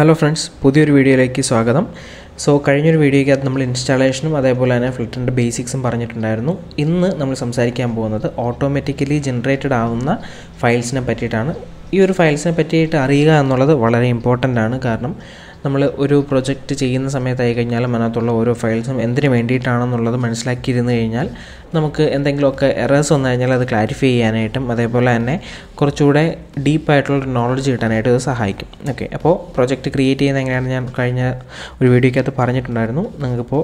Hello friends, പുതിയൊരു വീഡിയോയിലേക്ക് സ്വാഗതം. കഴിഞ്ഞൊരു വീഡിയോയ്ക്കകത്ത് നമ്മൾ ഇൻസ്റ്റാളേഷനും അതേപോലെ തന്നെ ഫ്ലട്ടറിൻ്റെ ബേസിക്സും പറഞ്ഞിട്ടുണ്ടായിരുന്നു. ഇന്ന് നമ്മൾ സംസാരിക്കാൻ പോകുന്നത് ഓട്ടോമാറ്റിക്കലി ജനറേറ്റഡ് ആവുന്ന ഫയൽസിനെ പറ്റിയിട്ടാണ്. ഈ ഒരു ഫയൽസിനെ പറ്റിയിട്ട് അറിയുക എന്നുള്ളത് വളരെ ഇമ്പോർട്ടൻ്റ് ആണ്. കാരണം നമ്മൾ ഒരു പ്രൊജക്റ്റ് ചെയ്യുന്ന സമയത്തായി കഴിഞ്ഞാലും അതിനകത്തുള്ള ഓരോ ഫയൽസും എന്തിനു വേണ്ടിയിട്ടാണെന്നുള്ളത് മനസ്സിലാക്കിയിരുന്നു കഴിഞ്ഞാൽ നമുക്ക് എന്തെങ്കിലുമൊക്കെ എറേഴ്സ് വന്നു കഴിഞ്ഞാൽ അത് ക്ലാരിഫൈ ചെയ്യാനായിട്ടും അതേപോലെ തന്നെ കുറച്ചുകൂടെ ഡീപ്പായിട്ടുള്ള നോളജ് കിട്ടാനായിട്ട് ഇത് സഹായിക്കും. ഓക്കെ, അപ്പോൾ പ്രൊജക്റ്റ് ക്രിയേറ്റ് ചെയ്യുന്നത് എങ്ങനെയാണെന്ന് ഞാൻ കഴിഞ്ഞ ഒരു വീഡിയോയ്ക്കകത്ത് പറഞ്ഞിട്ടുണ്ടായിരുന്നു. നിങ്ങൾക്കിപ്പോൾ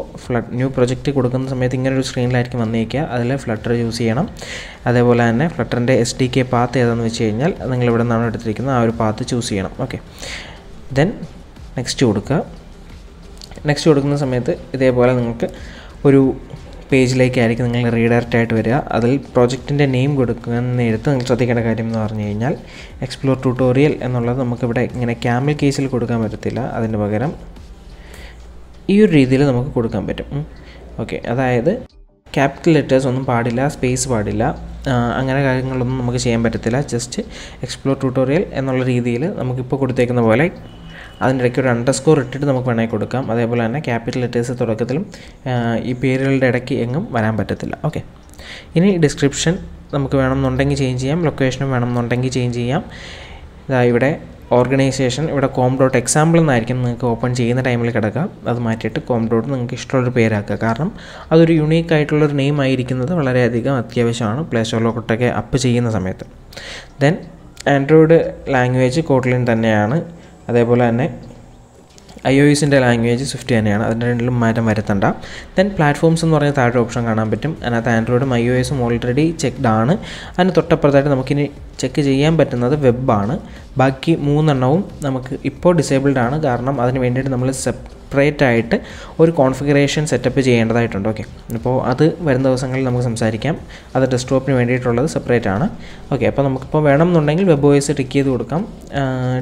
ന്യൂ പ്രൊജക്റ്റ് കൊടുക്കുന്ന സമയത്ത് ഇങ്ങനൊരു സ്ക്രീനിലായിരിക്കും വന്നേക്കുക. അതിൽ ഫ്ലട്ടർ യൂസ് ചെയ്യണം. അതേപോലെ തന്നെ ഫ്ലട്ടറിൻ്റെ SDK പാത്ത് ഏതാണെന്ന് വെച്ച് കഴിഞ്ഞാൽ നിങ്ങളിവിടെ നിന്നാണ് എടുത്തിരിക്കുന്നത് ആ ഒരു പാത്ത് ചൂസ് ചെയ്യണം. ഓക്കെ, ദെൻ നെക്സ്റ്റ് കൊടുക്കുക. നെക്സ്റ്റ് കൊടുക്കുന്ന സമയത്ത് ഇതേപോലെ നിങ്ങൾക്ക് ഒരു പേജിലേക്കായിരിക്കും നിങ്ങൾ റീഡയറക്റ്റ് ആയിട്ട് വരിക. അതിൽ പ്രോജക്റ്റിൻ്റെ നെയിം കൊടുക്കുന്നതിനടുത്ത് നിങ്ങൾ ശ്രദ്ധിക്കേണ്ട കാര്യം എന്ന് പറഞ്ഞു കഴിഞ്ഞാൽ എക്സ്പ്ലോർ ട്യൂട്ടോറിയൽ എന്നുള്ളത് നമുക്കിവിടെ ഇങ്ങനെ ക്യാമൽ കേസിൽ കൊടുക്കാൻ പറ്റത്തില്ല. അതിന് പകരം ഈ ഒരു രീതിയിൽ നമുക്ക് കൊടുക്കാൻ പറ്റും. ഓക്കെ, അതായത് ക്യാപിറ്റൽ ലെറ്റേഴ്സ് ഒന്നും പാടില്ല, സ്പേസ് പാടില്ല, അങ്ങനെ കാര്യങ്ങളൊന്നും നമുക്ക് ചെയ്യാൻ പറ്റത്തില്ല. ജസ്റ്റ് എക്സ്പ്ലോർ ട്യൂട്ടോറിയൽ എന്നുള്ള രീതിയിൽ നമുക്കിപ്പോൾ കൊടുത്തേക്കുന്ന പോലെ അതിൻ്റെ ഇടയ്ക്ക് ഒരു അണ്ടർസ്കോർ ഇട്ടിട്ട് നമുക്ക് വേണമെങ്കിൽ കൊടുക്കാം. അതേപോലെ തന്നെ ക്യാപിറ്റൽ ലെറ്റേഴ്സ് തുടക്കത്തിലും ഈ പേരുകളുടെ ഇടയ്ക്ക് എങ്ങും വരാൻ പറ്റത്തില്ല. ഓക്കെ, ഇനി ഡിസ്ക്രിപ്ഷൻ നമുക്ക് വേണമെന്നുണ്ടെങ്കിൽ ചേഞ്ച് ചെയ്യാം, ലൊക്കേഷനും വേണമെന്നുണ്ടെങ്കിൽ ചേഞ്ച് ചെയ്യാം. ഇവിടെ ഓർഗനൈസേഷൻ ഇവിടെ com.example എന്നായിരിക്കും നിങ്ങൾക്ക് ഓപ്പൺ ചെയ്യുന്ന ടൈമിൽ കിടക്കുക. അത് മാറ്റിയിട്ട് com. നിങ്ങൾക്ക് ഇഷ്ടമുള്ളൊരു പേരാക്കുക. കാരണം അതൊരു യുണീക്ക് ആയിട്ടുള്ളൊരു നെയിം ആയിരിക്കുന്നത് വളരെയധികം അത്യാവശ്യമാണ് പ്ലേ സ്റ്റോറിലോട്ടൊക്കെ അപ്പ് ചെയ്യുന്ന സമയത്ത്. ദെൻ ആൻഡ്രോയിഡ് ലാംഗ്വേജ് കോട്ട്ലിൻ തന്നെയാണ്. അതേപോലെ തന്നെ iOSൻ്റെ ലാംഗ്വേജ് സ്വിഫ്റ്റ് തന്നെയാണ്. അതിൻ്റെ രണ്ടിലും മാറ്റം വരുത്തണ്ട. ദെൻ പ്ലാറ്റ്ഫോംസ് എന്ന് പറഞ്ഞാൽ താഴെ ഓപ്ഷൻ കാണാൻ പറ്റും. അതിനകത്ത് ആൻഡ്രോയിഡും iOSും ഓൾറെഡി ചെക്ക്ഡ് ആണ്. അതിന് തൊട്ടപ്പുറത്തായിട്ട് നമുക്കിനി ചെക്ക് ചെയ്യാൻ പറ്റുന്നത് വെബാണ്. ബാക്കി 3 എണ്ണവും നമുക്ക് ഇപ്പോൾ ഡിസേബിൾഡ് ആണ്. കാരണം അതിന് വേണ്ടിയിട്ട് നമ്മൾ സെപ്പറേറ്റ് ആയിട്ട് ഒരു കോൺഫിഗറേഷൻ സെറ്റപ്പ് ചെയ്യേണ്ടതായിട്ടുണ്ട്. ഓക്കെ, അപ്പോൾ അത് വരുന്ന ദിവസങ്ങളിൽ നമുക്ക് സംസാരിക്കാം. അത് ഡെസ്ക്ടോപ്പിന് വേണ്ടിയിട്ടുള്ളത് സെപ്പറേറ്റ് ആണ്. ഓക്കെ, അപ്പോൾ നമുക്കിപ്പോൾ വേണമെന്നുണ്ടെങ്കിൽ വെബ് OS ടിക്ക് ചെയ്ത് കൊടുക്കാം.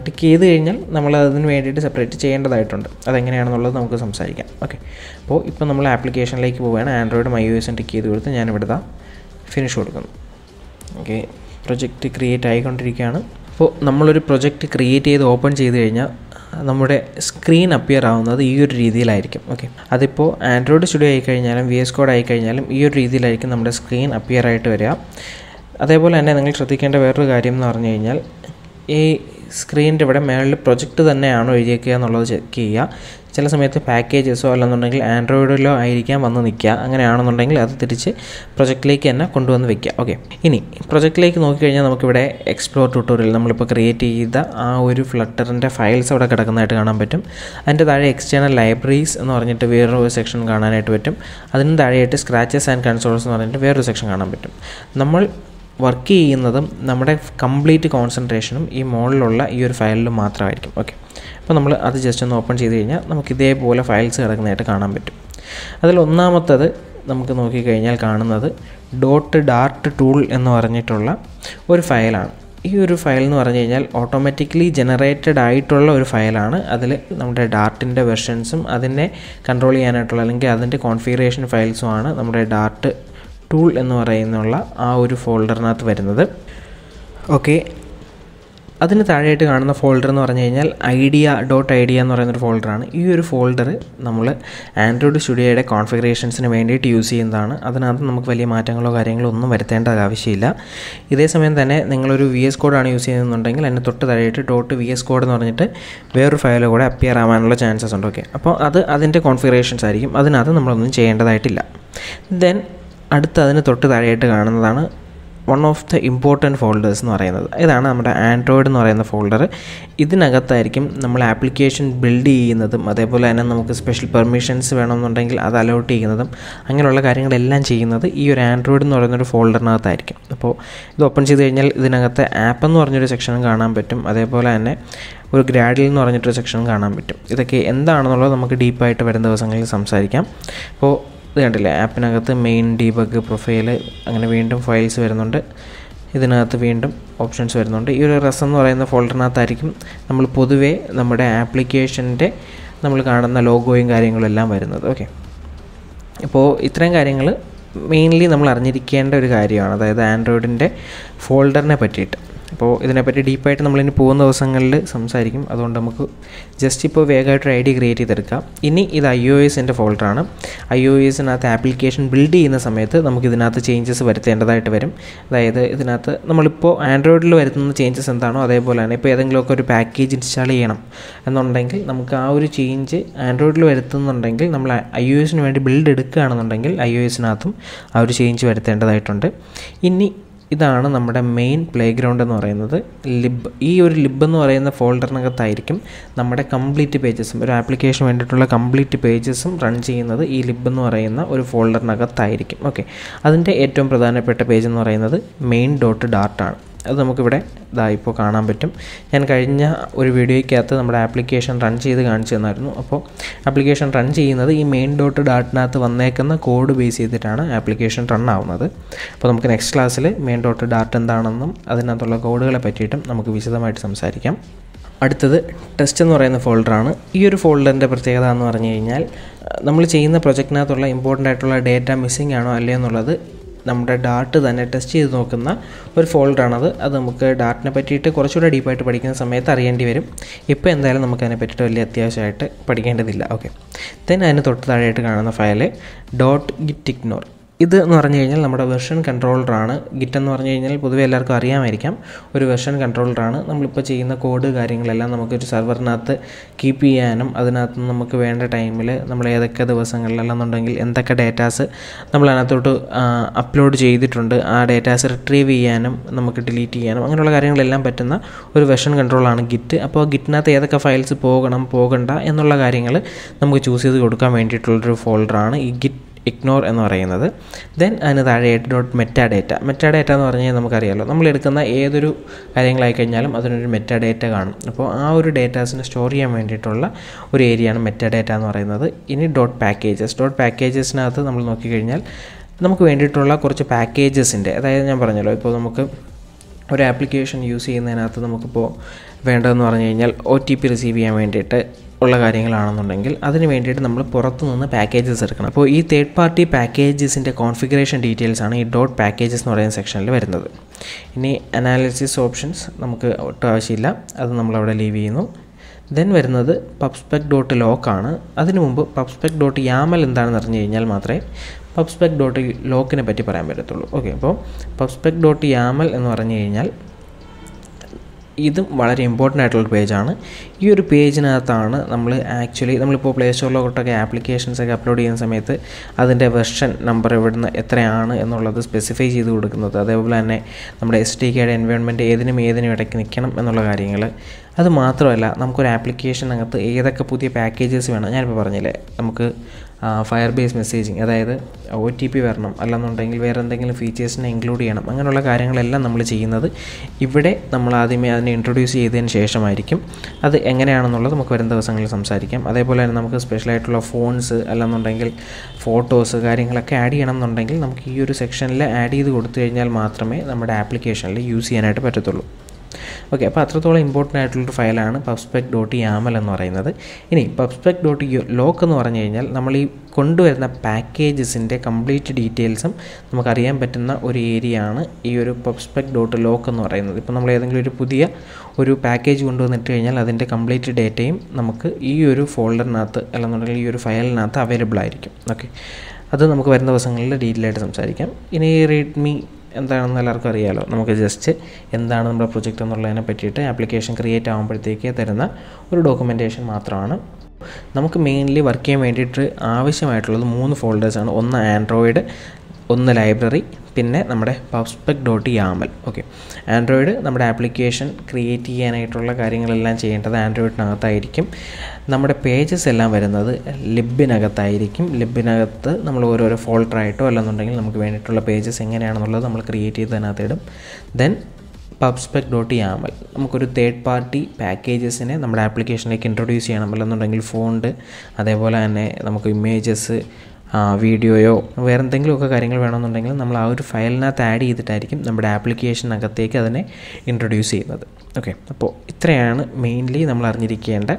ടിക്ക് ചെയ്ത് കഴിഞ്ഞാൽ നമ്മൾ അതിന് വേണ്ടിയിട്ട് സെപ്പറേറ്റ് ചെയ്യേണ്ടതായിട്ടുണ്ട്. അതെങ്ങനെയാണെന്നുള്ളത് നമുക്ക് സംസാരിക്കാം. ഓക്കെ, അപ്പോൾ ഇപ്പോൾ നമ്മൾ ആപ്ലിക്കേഷനിലേക്ക് പോവുകയാണ്. ആൻഡ്രോയിഡും iOSും ടിക്ക് ചെയ്ത് കൊടുത്ത് ഞാനിവിടെ ഫിനിഷ് കൊടുക്കുന്നു. ഓക്കെ, പ്രൊജക്റ്റ് ക്രിയേറ്റ് ആയിക്കൊണ്ടിരിക്കുകയാണ്. അപ്പോൾ നമ്മളൊരു പ്രൊജക്റ്റ് ക്രിയേറ്റ് ചെയ്ത് ഓപ്പൺ ചെയ്ത് കഴിഞ്ഞാൽ നമ്മുടെ സ്ക്രീൻ അപ്പിയർ ആവുന്നത് ഈ ഒരു രീതിയിലായിരിക്കും. ഓക്കെ, അതിപ്പോൾ ആൻഡ്രോയിഡ് സ്റ്റുഡിയോ ആയിക്കഴിഞ്ഞാലും VS Code ആയിക്കഴിഞ്ഞാലും ഈ ഒരു രീതിയിലായിരിക്കും നമ്മുടെ സ്ക്രീൻ അപ്പിയർ ആയിട്ട് വരിക. അതേപോലെ തന്നെ നിങ്ങൾ ശ്രദ്ധിക്കേണ്ട വേറൊരു കാര്യം എന്ന് പറഞ്ഞു കഴിഞ്ഞാൽ ഈ സ്ക്രീനിൻ്റെ ഇവിടെ മേളിൽ പ്രൊജക്റ്റ് തന്നെയാണോ എഴുതിയേക്കുക എന്നുള്ളത് ചെക്ക് ചെയ്യുക. ചില സമയത്ത് പാക്കേജസോ അല്ലെന്നുണ്ടെങ്കിൽ ആൻഡ്രോയിഡിലോ ആയിരിക്കാം വന്ന് നിൽക്കുക. അങ്ങനെയാണെന്നുണ്ടെങ്കിൽ അത് തിരിച്ച് പ്രൊജക്റ്റിലേക്ക് തന്നെ കൊണ്ടുവന്ന് വെക്കുക. ഓക്കെ, ഇനി പ്രൊജക്റ്റിലേക്ക് നോക്കിക്കഴിഞ്ഞാൽ നമുക്കിവിടെ എക്സ്പ്ലോർ ട്യൂട്ടോറിയൽ നമ്മളിപ്പോൾ ക്രിയേറ്റ് ചെയ്ത ആ ഒരു ഫ്ലട്ടറിൻ്റെ ഫയൽസ് അവിടെ കിടക്കുന്നതായിട്ട് കാണാൻ പറ്റും. അതിൻ്റെ താഴെ എക്സ്റ്റേണൽ ലൈബ്രറീസ് എന്ന് പറഞ്ഞിട്ട് വേറൊരു സെക്ഷൻ കാണാനായിട്ട് പറ്റും. അതിന് താഴെയായിട്ട് സ്ക്രാച്ചസ് ആൻഡ് കൺസോൾസ് എന്ന് പറഞ്ഞിട്ട് വേറൊരു സെക്ഷൻ കാണാൻ പറ്റും. നമ്മൾ വർക്ക് ചെയ്യുന്നതും നമ്മുടെ കംപ്ലീറ്റ് കോൺസെൻട്രേഷനും ഈ മുകളിലുള്ള ഈ ഒരു ഫയലിൽ മാത്രമായിരിക്കും. ഓക്കെ, അപ്പോൾ നമ്മൾ അത് ജസ്റ്റ് ഒന്ന് ഓപ്പൺ ചെയ്ത് കഴിഞ്ഞാൽ നമുക്ക് ഇതേപോലെ ഫയൽസ് കിടക്കുന്നതായിട്ട് കാണാൻ പറ്റും. അതിൽ ഒന്നാമത്തത് നമുക്ക് നോക്കിക്കഴിഞ്ഞാൽ കാണുന്നത് .dart ടൂൾ എന്ന് പറഞ്ഞിട്ടുള്ള ഒരു ഫയലാണ്. ഈ ഒരു ഫയൽ എന്ന് പറഞ്ഞു കഴിഞ്ഞാൽ ഓട്ടോമാറ്റിക്കലി ജനറേറ്റഡ് ആയിട്ടുള്ള ഒരു ഫയലാണ്. അതിൽ നമ്മുടെ ഡാർട്ടിൻ്റെ വെർഷൻസും അതിനെ കൺട്രോൾ ചെയ്യാനായിട്ടുള്ള അല്ലെങ്കിൽ അതിൻ്റെ കോൺഫിഗറേഷൻ ഫയൽസുമാണ് നമ്മുടെ ഡാർട്ട് ടൂൾ എന്ന് പറയുന്നുള്ള ആ ഒരു ഫോൾഡറിനകത്ത് വരുന്നത്. ഓക്കെ, അതിന് താഴെയായിട്ട് കാണുന്ന ഫോൾഡർ എന്ന് പറഞ്ഞു കഴിഞ്ഞാൽ idea എന്ന് പറയുന്നൊരു ഫോൾഡറാണ്. ഈ ഒരു ഫോൾഡർ നമ്മൾ ആൻഡ്രോയിഡ് സ്റ്റുഡിയോയുടെ കോൺഫിഗറേഷൻസിന് വേണ്ടിയിട്ട് യൂസ് ചെയ്യുന്നതാണ്. അതിനകത്ത് നമുക്ക് വലിയ മാറ്റങ്ങളോ കാര്യങ്ങളോ ഒന്നും വരുത്തേണ്ട ആവശ്യമില്ല. ഇതേ സമയം തന്നെ നിങ്ങളൊരു VS Code ആണ് യൂസ് ചെയ്യുന്നുണ്ടെങ്കിൽ അതിന് തൊട്ട് താഴെയായിട്ട് .VS Code എന്ന് പറഞ്ഞിട്ട് വേറൊരു ഫയൽ കൂടെ അപ്പിയർ ആവാനുള്ള ചാൻസസ് ഉണ്ട്. ഓക്കെ, അപ്പോൾ അത് അതിൻ്റെ കോൺഫിഗറേഷൻസ് ആയിരിക്കും. അതിനകത്ത് നമ്മളൊന്നും ചെയ്യേണ്ടതായിട്ടില്ല. ദെൻ അടുത്ത് അതിന് തൊട്ട് താഴെയായിട്ട് കാണുന്നതാണ് one of the important folders എന്ന് പറയുന്നത്. ഇതാണ് നമ്മുടെ ആൻഡ്രോയിഡ് എന്ന് പറയുന്ന ഫോൾഡർ. ഇതിനകത്തായിരിക്കും നമ്മൾ ആപ്ലിക്കേഷൻ ബിൽഡ് ചെയ്യുന്നതും അതേപോലെ തന്നെ നമുക്ക് സ്പെഷ്യൽ പെർമിഷൻസ് വേണമെന്നുണ്ടെങ്കിൽ അത് അലോട്ട് ചെയ്യുന്നതും അങ്ങനെയുള്ള കാര്യങ്ങളെല്ലാം ചെയ്യുന്നത് ഈ ഒരു ആൻഡ്രോയിഡ് എന്ന് പറയുന്നൊരു ഫോൾഡറിനകത്തായിരിക്കും. അപ്പോൾ ഇത് ഓപ്പൺ ചെയ്ത് കഴിഞ്ഞാൽ ഇതിനകത്ത് ആപ്പ് എന്ന് പറഞ്ഞൊരു സെക്ഷനും കാണാൻ പറ്റും. അതേപോലെ തന്നെ ഒരു ഗ്രാഡിൽ എന്ന് പറഞ്ഞിട്ടൊരു സെക്ഷനും കാണാൻ പറ്റും. ഇതൊക്കെ എന്താണെന്നുള്ളത് നമുക്ക് ഡീപ്പായിട്ട് വരുന്ന ദിവസങ്ങളിൽ സംസാരിക്കാം. അപ്പോൾ ഇത് കണ്ടില്ലേ, ആപ്പിനകത്ത് മെയിൻ, ഡീബഗ്, പ്രൊഫൈൽ, അങ്ങനെ വീണ്ടും ഫയൽസ് വരുന്നുണ്ട്. ഇതിനകത്ത് വീണ്ടും ഓപ്ഷൻസ് വരുന്നുണ്ട്. ഈ ഒരു റെസ് എന്ന് പറയുന്ന ഫോൾഡറിനകത്തായിരിക്കും നമ്മൾ പൊതുവേ നമ്മുടെ ആപ്ലിക്കേഷൻ്റെ നമ്മൾ കാണുന്ന ലോഗോയും കാര്യങ്ങളും എല്ലാം വരുന്നത്. ഓക്കെ, അപ്പോൾ ഇത്രയും കാര്യങ്ങൾ മെയിൻലി നമ്മൾ അറിഞ്ഞിരിക്കേണ്ട ഒരു കാര്യമാണ്. അതായത് ആൻഡ്രോയിഡിൻ്റെ ഫോൾഡറിനെ പറ്റിയിട്ട്. അപ്പോൾ ഇതിനെപ്പറ്റി ഡീപ്പായിട്ട് നമ്മളിനി പോകുന്ന ദിവസങ്ങളിൽ സംസാരിക്കും. അതുകൊണ്ട് നമുക്ക് ജസ്റ്റ് ഇപ്പോൾ വേഗമായിട്ടൊരു ഐഡിയ ക്രിയേറ്റ് ചെയ്തെടുക്കാം. ഇനി ഇത് iOSൻ്റെ ഫോൾഡറാണ്. iOSനകത്ത് ആപ്ലിക്കേഷൻ ബിൽഡ് ചെയ്യുന്ന സമയത്ത് നമുക്ക് ഇതിനകത്ത് ചേഞ്ചസ് വരുത്തേണ്ടതായിട്ട് വരും. അതായത് ഇതിനകത്ത് നമ്മളിപ്പോൾ ആൻഡ്രോയിഡിൽ വരുത്തുന്ന ചേഞ്ചസ് എന്താണോ അതേപോലെ തന്നെ ഇപ്പോൾ ഏതെങ്കിലുമൊക്കെ ഒരു പാക്കേജ് ഇൻസ്റ്റാൾ ചെയ്യണം എന്നുണ്ടെങ്കിൽ നമുക്ക് ആ ഒരു ചേഞ്ച് ആൻഡ്രോയിഡിൽ വരുത്തുന്നുണ്ടെങ്കിൽ നമ്മൾ iOSന് വേണ്ടി ബിൽഡ് എടുക്കുകയാണെന്നുണ്ടെങ്കിൽ iOSനകത്തും ആ ഒരു ചേഞ്ച് വരുത്തേണ്ടതായിട്ടുണ്ട്. ഇനി ഇതാണ് നമ്മുടെ മെയിൻ പ്ലേ ഗ്രൗണ്ട് എന്ന് പറയുന്നത്. ഈ ഒരു ലിബ് എന്ന് പറയുന്ന ഫോൾഡറിനകത്തായിരിക്കും നമ്മുടെ കംപ്ലീറ്റ് പേജസും, ഒരു ആപ്ലിക്കേഷന് വേണ്ടിയിട്ടുള്ള കംപ്ലീറ്റ് പേജസും റൺ ചെയ്യുന്നത് ഈ ലിബ് എന്ന് പറയുന്ന ഒരു ഫോൾഡറിനകത്തായിരിക്കും. ഓക്കെ, അതിൻ്റെ ഏറ്റവും പ്രധാനപ്പെട്ട പേജ് എന്ന് പറയുന്നത് main.dart ആണ്. അത് നമുക്കിവിടെ ഇപ്പോൾ കാണാൻ പറ്റും. ഞാൻ കഴിഞ്ഞ ഒരു വീഡിയോയ്ക്കകത്ത് നമ്മുടെ ആപ്ലിക്കേഷൻ റൺ ചെയ്ത് കാണിച്ചു തന്നായിരുന്നു. അപ്പോൾ ആപ്ലിക്കേഷൻ റൺ ചെയ്യുന്നത് ഈ main.dartനകത്ത് വന്നേക്കുന്ന കോഡ് ബേസ് ചെയ്തിട്ടാണ് ആപ്ലിക്കേഷൻ റൺ ആവുന്നത്. അപ്പോൾ നമുക്ക് നെക്സ്റ്റ് ക്ലാസ്സിൽ main.dart എന്താണെന്നും അതിനകത്തുള്ള കോഡുകളെ പറ്റിയിട്ടും നമുക്ക് വിശദമായിട്ട് സംസാരിക്കാം. അടുത്തത് ടെസ്റ്റ് എന്ന് പറയുന്ന ഫോൾഡറാണ്. ഈ ഒരു ഫോൾഡറിൻ്റെ പ്രത്യേകത എന്ന് പറഞ്ഞു കഴിഞ്ഞാൽ നമ്മൾ ചെയ്യുന്ന പ്രൊജക്റ്റിനകത്തുള്ള ഇമ്പോർട്ടൻ്റ് ആയിട്ടുള്ള ഡേറ്റ മിസ്സിംഗ് ആണോ അല്ലേ എന്നുള്ളത് നമ്മുടെ ഡാർട്ട് തന്നെ ടെസ്റ്റ് ചെയ്ത് നോക്കുന്ന ഒരു ഫോൾഡറാണത്. അത് നമുക്ക് ഡാർട്ടിനെ പറ്റിയിട്ട് കുറച്ചുകൂടെ ഡീപ്പായിട്ട് പഠിക്കുന്ന സമയത്ത് അറിയേണ്ടി വരും. ഇപ്പോൾ എന്തായാലും നമുക്ക് അതിനെ പറ്റിയിട്ട് വലിയ അത്യാവശ്യമായിട്ട് പഠിക്കേണ്ടതില്ല. ഓക്കെ, ദെൻ അതിന് തൊട്ട് താഴെയായിട്ട് കാണുന്ന ഫയല് .gitignore. ഇത് എന്ന് പറഞ്ഞു കഴിഞ്ഞാൽ നമ്മുടെ വെർഷൻ കൺട്രോളറാണ്. ഗിറ്റ് എന്ന് പറഞ്ഞു കഴിഞ്ഞാൽ പൊതുവെ എല്ലാവർക്കും അറിയാമായിരിക്കാം, ഒരു വെർഷൻ കൺട്രോളറാണ്. നമ്മളിപ്പോൾ ചെയ്യുന്ന കോഡ് കാര്യങ്ങളെല്ലാം നമുക്കൊരു സെർവറിനകത്ത് കീപ്പ് ചെയ്യാനും അതിനകത്ത് നമുക്ക് വേണ്ട ടൈമിൽ നമ്മൾ ഏതൊക്കെ ദിവസങ്ങളിലെന്നുണ്ടെങ്കിൽ എന്തൊക്കെ ഡേറ്റാസ് നമ്മൾ അതിനകത്തോട്ട് അപ്ലോഡ് ചെയ്തിട്ടുണ്ട് ആ ഡേറ്റാസ് റിട്രീവ് ചെയ്യാനും നമുക്ക് ഡിലീറ്റ് ചെയ്യാനും അങ്ങനെയുള്ള കാര്യങ്ങളെല്ലാം പറ്റുന്ന ഒരു വെർഷൻ കൺട്രോളാണ് ഗിറ്റ്. അപ്പോൾ ഗിറ്റിനകത്ത് ഏതൊക്കെ ഫയൽസ് പോകണ്ട എന്നുള്ള കാര്യങ്ങൾ നമുക്ക് ചൂസ് ചെയ്ത് കൊടുക്കാൻ വേണ്ടിയിട്ടുള്ളൊരു ഫോൾഡറാണ് ഈ ignore എന്ന് പറയുന്നത്. ദെൻ അതിന് താഴെയായിട്ട് .metadata എന്ന് പറഞ്ഞു കഴിഞ്ഞാൽ നമുക്കറിയാമല്ലോ, നമ്മൾ എടുക്കുന്ന ഏതൊരു കാര്യങ്ങളായി കഴിഞ്ഞാലും അതിനൊരു മെറ്റാഡേറ്റ കാണും. അപ്പോൾ ആ ഒരു ഡേറ്റാസിനെ സ്റ്റോർ ചെയ്യാൻ വേണ്ടിയിട്ടുള്ള ഒരു ഏരിയയാണ് മെറ്റാഡേറ്റ എന്ന് പറയുന്നത്. ഇനി പാക്കേജസിനകത്ത് നമ്മൾ നോക്കിക്കഴിഞ്ഞാൽ നമുക്ക് വേണ്ടിയിട്ടുള്ള കുറച്ച് പാക്കേജസിൻ്റെ, അതായത് ഞാൻ പറഞ്ഞല്ലോ ഇപ്പോൾ നമുക്ക് ഒരു ആപ്ലിക്കേഷൻ യൂസ് ചെയ്യുന്നതിനകത്ത് നമുക്കിപ്പോൾ വേണ്ടതെന്ന് പറഞ്ഞു കഴിഞ്ഞാൽ OTP റിസീവ് ചെയ്യാൻ വേണ്ടിയിട്ട് ഉള്ള കാര്യങ്ങളാണെന്നുണ്ടെങ്കിൽ അതിന് വേണ്ടിയിട്ട് നമ്മൾ പുറത്തു നിന്ന് പാക്കേജസ് എടുക്കണം. അപ്പോൾ ഈ തേർഡ് പാർട്ടി പാക്കേജസിൻ്റെ കോൺഫിഗറേഷൻ ഡീറ്റെയിൽസ് ആണ് ഈ .packages എന്ന് പറയുന്ന സെക്ഷനിൽ വരുന്നത്. ഇനി അനാലിസിസ് ഓപ്ഷൻസ് നമുക്ക് ഒട്ടും ആവശ്യമില്ല, അത് നമ്മളവിടെ ലീവ് ചെയ്യുന്നു. ദെൻ വരുന്നത് pubspec.lock ആണ്. അതിനു മുമ്പ് pubspec.yaml എന്താണെന്ന് അറിഞ്ഞു കഴിഞ്ഞാൽ മാത്രമേ pubspec.lockനെ പറ്റി പറയാൻ പറ്റത്തുള്ളൂ. ഓക്കെ, അപ്പോൾ pubspec.yaml എന്ന് പറഞ്ഞു കഴിഞ്ഞാൽ ഇതും വളരെ ഇമ്പോർട്ടൻ്റ് ആയിട്ടുള്ള പേജാണ്. ഈ ഒരു പേജിനകത്താണ് നമ്മളിപ്പോൾ പ്ലേ സ്റ്റോറിലോട്ടൊക്കെ ആപ്ലിക്കേഷൻസൊക്കെ അപ്ലോഡ് ചെയ്യുന്ന സമയത്ത് അതിൻ്റെ വെർഷൻ നമ്പർ ഇവിടുന്ന് എത്രയാണ് എന്നുള്ളത് സ്പെസിഫൈ ചെയ്ത് കൊടുക്കുന്നത്. അതേപോലെ തന്നെ നമ്മുടെ SDKയുടെ എൻവയോൺമെൻറ്റ് ഏതിനും ഇടയ്ക്ക് നിൽക്കണം എന്നുള്ള കാര്യങ്ങൾ. അത് മാത്രമല്ല നമുക്കൊരു ആപ്ലിക്കേഷനകത്ത് ഏതൊക്കെ പുതിയ പാക്കേജസ് വേണം. ഞാനിപ്പോൾ പറഞ്ഞില്ലേ, നമുക്ക് ഫയർ ബേസ് മെസ്സേജിങ്, അതായത് OTP വരണം, അല്ലെന്നുണ്ടെങ്കിൽ വേറെ എന്തെങ്കിലും ഫീച്ചേഴ്സിനെ ഇൻക്ലൂഡ് ചെയ്യണം, അങ്ങനെയുള്ള കാര്യങ്ങളെല്ലാം നമ്മൾ ചെയ്യുന്നത് ഇവിടെ നമ്മൾ ആദ്യമേ അതിനെ ഇൻട്രൊഡ്യൂസ് ചെയ്തതിന് ശേഷമായിരിക്കും. അത് എങ്ങനെയാണെന്നുള്ളത് നമുക്ക് വരും ദിവസങ്ങളിൽ സംസാരിക്കാം. അതേപോലെ തന്നെ നമുക്ക് സ്പെഷ്യലായിട്ടുള്ള ഫോൺസ് അല്ലെന്നുണ്ടെങ്കിൽ ഫോട്ടോസ് കാര്യങ്ങളൊക്കെ ആഡ് ചെയ്യണം എന്നുണ്ടെങ്കിൽ നമുക്ക് ഈ ഒരു സെക്ഷനിൽ ആഡ് ചെയ്ത് കൊടുത്തു കഴിഞ്ഞാൽ മാത്രമേ നമ്മുടെ ആപ്ലിക്കേഷനിൽ യൂസ് ചെയ്യാനായിട്ട് പറ്റത്തുള്ളൂ. ഓക്കെ, അപ്പോൾ അത്രത്തോളം ഇമ്പോർട്ടൻ്റ് ആയിട്ടുള്ളൊരു ഫയലാണ് pubspec.yaml എന്ന് പറയുന്നത്. ഇനി pubspec.lock എന്ന് പറഞ്ഞു കഴിഞ്ഞാൽ നമ്മൾ ഈ കൊണ്ടുവരുന്ന പാക്കേജസിൻ്റെ കംപ്ലീറ്റ് ഡീറ്റെയിൽസും നമുക്കറിയാൻ പറ്റുന്ന ഒരു ഏരിയ ആണ് ഈ ഒരു pubspec.lock എന്ന് പറയുന്നത്. ഇപ്പോൾ നമ്മൾ ഏതെങ്കിലും ഒരു പുതിയ ഒരു പാക്കേജ് കൊണ്ടുവന്നിട്ട് കഴിഞ്ഞാൽ അതിൻ്റെ കംപ്ലീറ്റ് ഡേറ്റയും നമുക്ക് ഈ ഒരു ഫോൾഡറിനകത്ത് അല്ലെന്നുണ്ടെങ്കിൽ ഈ ഒരു ഫയലിനകത്ത് അവൈലബിൾ ആയിരിക്കും. ഓക്കെ, അത് നമുക്ക് വരുന്ന ദിവസങ്ങളിൽ ഡീറ്റെയിൽ ആയിട്ട് സംസാരിക്കാം. ഇനി റീഡ്മി എന്താണെന്ന് എല്ലാവർക്കും അറിയാമല്ലോ. നമുക്ക് ജസ്റ്റ് എന്താണ് നമ്മുടെ പ്രൊജക്റ്റ് എന്നുള്ളതിനെ പറ്റിയിട്ട് ആപ്ലിക്കേഷൻ ക്രിയേറ്റ് ആകുമ്പോഴത്തേക്ക് തരുന്ന ഒരു ഡോക്യുമെൻറ്റേഷൻ മാത്രമാണ്. നമുക്ക് മെയിൻലി വർക്ക് ചെയ്യാൻ വേണ്ടിയിട്ട് ആവശ്യമായിട്ടുള്ളത് 3 ഫോൾഡേഴ്സാണ്. ഒന്ന് ആൻഡ്രോയിഡ്, ഒന്ന് ലൈബ്രറി, പിന്നെ നമ്മുടെ pubspec.yaml. ഓക്കെ, ആൻഡ്രോയിഡ് നമ്മുടെ ആപ്ലിക്കേഷൻ ക്രിയേറ്റ് ചെയ്യാനായിട്ടുള്ള കാര്യങ്ങളെല്ലാം ചെയ്യേണ്ടത് ആൻഡ്രോയിഡിനകത്തായിരിക്കും. നമ്മുടെ പേജസ് എല്ലാം വരുന്നത് ലിബിനകത്തായിരിക്കും. ലിബിനകത്ത് നമ്മൾ ഓരോരോ ഫോൾഡറായിട്ടോ അല്ലെന്നുണ്ടെങ്കിൽ നമുക്ക് വേണ്ടിയിട്ടുള്ള പേജസ് എങ്ങനെയാണെന്നുള്ളത് നമ്മൾ ക്രിയേറ്റ് ചെയ്തതിനകത്ത് ഇടും. ദെൻ pubspec.yaml നമുക്കൊരു തേർഡ് പാർട്ടി പാക്കേജസിനെ നമ്മുടെ ആപ്ലിക്കേഷനിലേക്ക് ഇൻട്രൊഡ്യൂസ് ചെയ്യണം, അല്ലെന്നുണ്ടെങ്കിൽ ഫോണ്ട്, അതേപോലെ തന്നെ നമുക്ക് ഇമേജസ്, വീഡിയോയോ വേറെ എന്തെങ്കിലുമൊക്കെ കാര്യങ്ങൾ വേണമെന്നുണ്ടെങ്കിൽ നമ്മൾ ആ ഒരു ഫയലിനകത്ത് ആഡ് ചെയ്തിട്ടായിരിക്കും നമ്മുടെ ആപ്ലിക്കേഷനകത്തേക്ക് അതിനെ ഇൻട്രൊഡ്യൂസ് ചെയ്യുന്നത്. ഓക്കെ, അപ്പോൾ ഇത്രയാണ് മെയിൻലി നമ്മൾ അറിഞ്ഞിരിക്കേണ്ട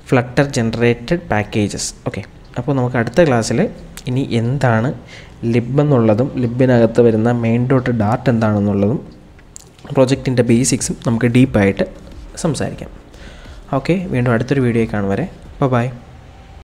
ഫ്ലട്ടർ ജനറേറ്റഡ് പാക്കേജസ്. ഓക്കെ, അപ്പോൾ നമുക്ക് അടുത്ത ക്ലാസ്സിൽ ഇനി എന്താണ് ലിബ് എന്നുള്ളതും ലിബിനകത്ത് വരുന്ന main.dart എന്താണെന്നുള്ളതും പ്രൊജക്റ്റിൻ്റെ ബേസിക്സും നമുക്ക് ഡീപ്പായിട്ട് സംസാരിക്കാം. ഓക്കെ, വീണ്ടും അടുത്തൊരു വീഡിയോ കാണും വരെ ബൈ.